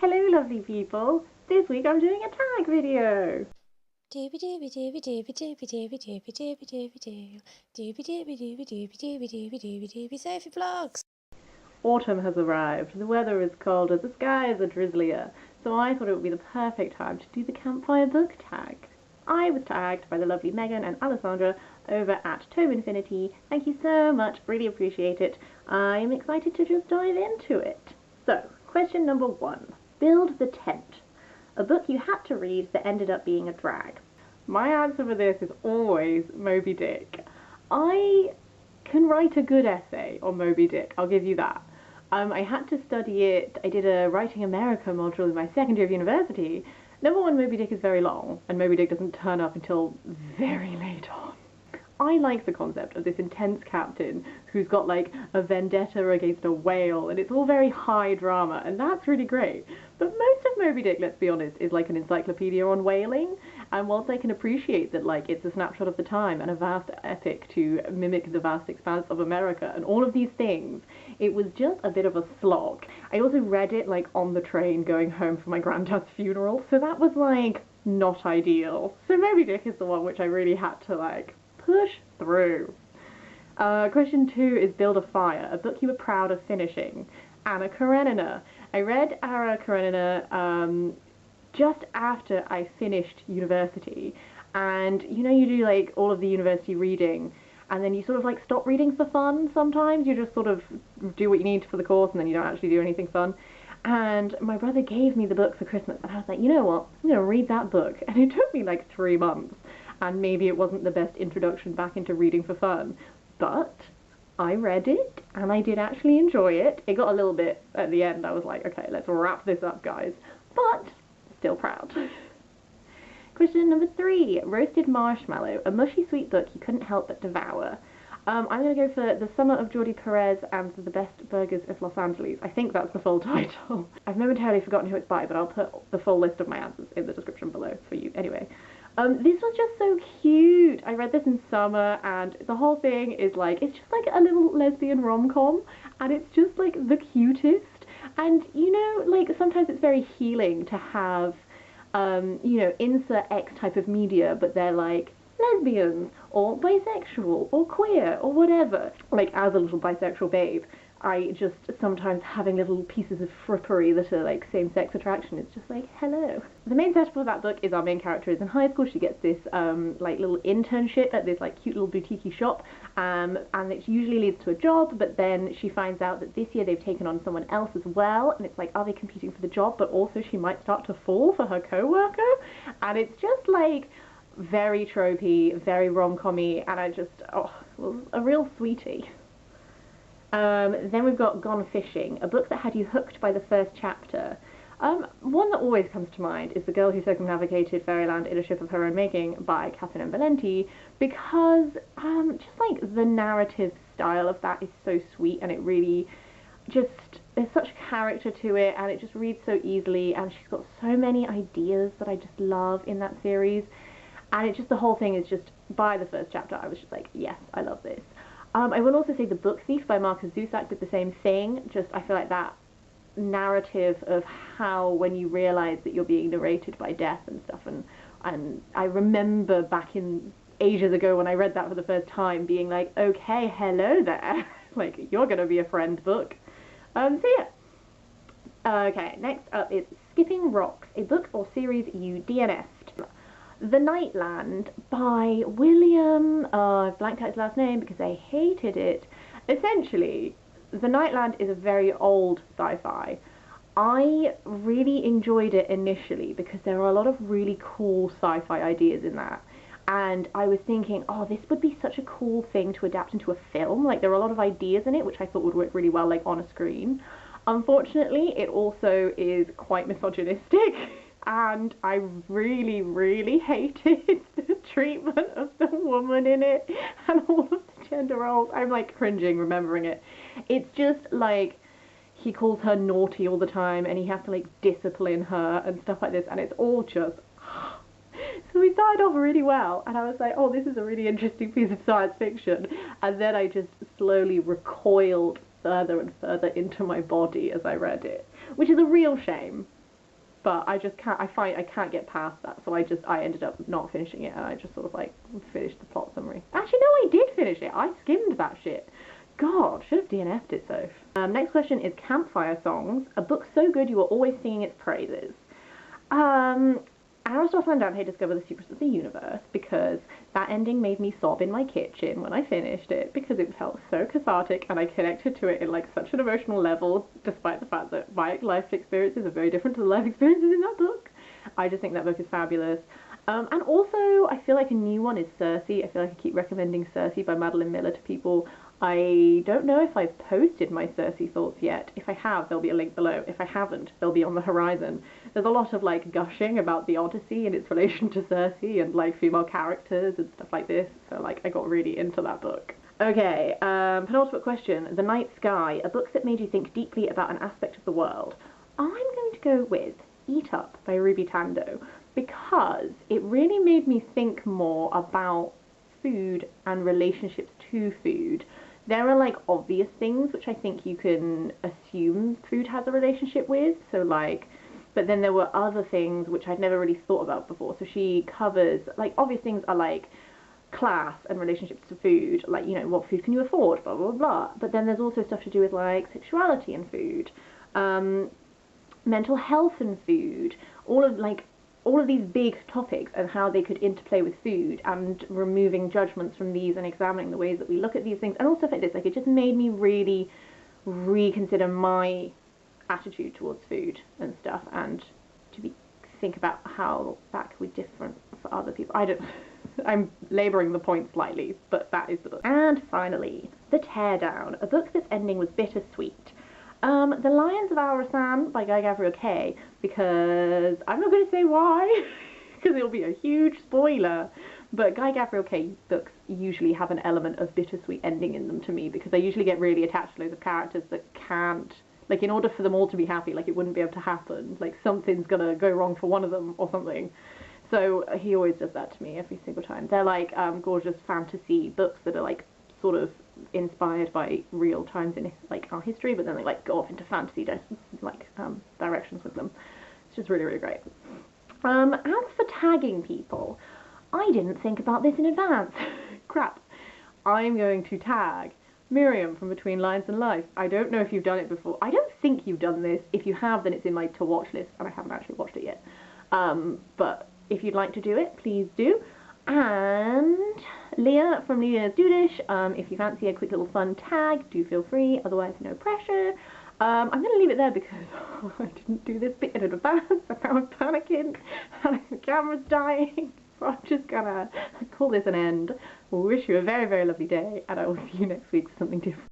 Hello lovely people, this week I'm doing a tag video. Dooby dooby dooby dooby dooby dooby dooby dooby dooby dooby dooby dooby dooby dooby dooby dooby dooby Sophie Vlogs. Autumn has arrived, the weather is colder, the skies are drizzlier, so I thought it would be the perfect time to do the campfire book tag. I was tagged by the lovely Megan and Alessandra over at Tome Infinity. Thank you so much, really appreciate it. I'm excited to just dive into it. So, question number 1. Build the tent. A book you had to read that ended up being a drag. My answer for this is always Moby Dick. I can write a good essay on Moby Dick, I'll give you that. I had to study it. I did a Writing America module in my second year of university. Number one, Moby Dick is very long, and Moby Dick doesn't turn up until very late on. I like the concept of this intense captain who's got like a vendetta against a whale, and it's all very high drama, and that's really great. But most of Moby Dick, let's be honest, is like an encyclopedia on whaling, and whilst I can appreciate that like it's a snapshot of the time and a vast epic to mimic the vast expanse of America and all of these things, it was just a bit of a slog. I also read it like on the train going home for my granddad's funeral, so that was like not ideal. So Moby Dick is the one which I really had to like push through. Question 2 is Build a Fire, a book you were proud of finishing. Anna Karenina. I read Anna Karenina just after I finished university, and you know you do like all of the university reading and then you sort of like stop reading for fun sometimes. You just sort of do what you need for the course and then you don't actually do anything fun. And my brother gave me the book for Christmas and I was like, you know what, I'm going to read that book. And it took me like 3 months. And maybe it wasn't the best introduction back into reading for fun, but I read it and I did actually enjoy it. It got a little bit at the end, I was like, okay, let's wrap this up guys, but still proud. Question number 3, Roasted Marshmallow, a mushy sweet book you couldn't help but devour. I'm going to go for The Summer of Jordi, Perez and the Best Burgers of Los Angeles. I think that's the full title. I've momentarily forgotten who it's by, but I'll put the full list of my answers in the description below for you anyway. This was just so cute. I read this in summer and the whole thing is like, it's just like a little lesbian rom-com and it's just like the cutest. And you know, like sometimes it's very healing to have, you know, insert X type of media, but they're like lesbians or bisexual or queer or whatever. Like as a little bisexual babe, I just sometimes having little pieces of frippery that are like same-sex attraction, it's just like, hello. The main setup of that book is our main character is in high school. She gets this like little internship at this like cute little boutique shop, and it usually leads to a job, but then she finds out that this year they've taken on someone else as well, and it's like, are they competing for the job, but also she might start to fall for her co-worker, and it's just like very tropey, very rom-com-y, and I just, oh, it was a real sweetie. Then we've got Gone Fishing, a book that had you hooked by the first chapter. One that always comes to mind is The Girl Who Circumnavigated Fairyland in a Ship of Her Own Making by Catherynne and Valente, because just like the narrative style of that is so sweet and it really just, there's such character to it and it just reads so easily and she's got so many ideas that I just love in that series, and it just, the whole thing is just, by the first chapter I was just like, yes, I love this. I will also say The Book Thief by Markus Zusak did the same thing. Just, I feel like that narrative of how when you realise that you're being narrated by death and stuff, and I remember back in ages ago when I read that for the first time being like, okay, hello there, like, you're gonna be a friend book. So yeah. Okay, next up is Skipping Rocks, a book or series you DNF'd. The Nightland by William, I've blanked out his last name because I hated it. Essentially, The Nightland is a very old sci-fi. I really enjoyed it initially because there are a lot of really cool sci-fi ideas in that. And I was thinking, oh, this would be such a cool thing to adapt into a film. Like, there are a lot of ideas in it which I thought would work really well, like, on a screen. Unfortunately, it also is quite misogynistic. And I really, really hated the treatment of the woman in it and all of the gender roles. I'm like cringing remembering it. It's just like he calls her naughty all the time and he has to like discipline her and stuff like this, and it's all just... So we started off really well and I was like, oh, this is a really interesting piece of science fiction, and then I just slowly recoiled further and further into my body as I read it, which is a real shame. but I just can't, I can't get past that, so I ended up not finishing it, and I just sort of like finished the plot summary. Actually, no, I did finish it. I skimmed that shit. God, should have DNF'd it, so. Next question is Campfire Songs, a book so good you were always singing its praises. Aristotle and Dante discover the secrets of the universe, because that ending made me sob in my kitchen when I finished it, because it felt so cathartic and I connected to it in like such an emotional level, despite the fact that my life experiences are very different to the life experiences in that book. I just think that book is fabulous. And also, I feel like a new one is Circe. I feel like I keep recommending Circe by Madeline Miller to people. I don't know if I've posted my Circe thoughts yet. If I have, there'll be a link below. If I haven't, they'll be on the horizon. There's a lot of like gushing about the Odyssey and its relation to Circe and like female characters and stuff like this. So like I got really into that book. Okay, penultimate question. The Night Sky, a book that made you think deeply about an aspect of the world. I'm going to go with Eat Up by Ruby Tando, because it really made me think more about food and relationships to food. There are like obvious things which I think you can assume food has a relationship with, so like, but then there were other things which I'd never really thought about before. So she covers, like, obvious things are like class and relationships to food, like, you know, what food can you afford, blah blah blah. But then there's also stuff to do with like sexuality and food, mental health and food, all of these big topics and how they could interplay with food, and removing judgments from these and examining the ways that we look at these things, and all stuff like this. Like, it just made me really reconsider my attitude towards food and stuff, and think about how that could be different for other people. I'm labouring the point slightly, but that is the book. And finally, The Teardown, a book that's ending was bittersweet. The Lions of Aurasan by Guy Gavriel Kay, because I'm not going to say why, because it'll be a huge spoiler, but Guy Gavriel Kay books usually have an element of bittersweet ending in them to me, because I usually get really attached to loads of characters that can't, like, in order for them all to be happy, like, it wouldn't be able to happen, like, something's gonna go wrong for one of them or something. So he always does that to me every single time. They're like gorgeous fantasy books that are like sort of inspired by real times in like our history, but then they like go off into fantasy directions with them. It's just really, really great. As for tagging people, I didn't think about this in advance. Crap. I'm going to tag Miriam from Between Lines and Life. I don't know if you've done it before. I don't think you've done this. If you have, then it's in my to watch list, and I haven't actually watched it yet. But if you'd like to do it, please do. And Leah from Leah's Dudish, if you fancy a quick little fun tag, do feel free, otherwise no pressure. I'm going to leave it there because I didn't do this bit in advance. I was panicking and the camera's dying, so I'm just going to call this an end. Wish you a very, very lovely day, and I will see you next week for something different.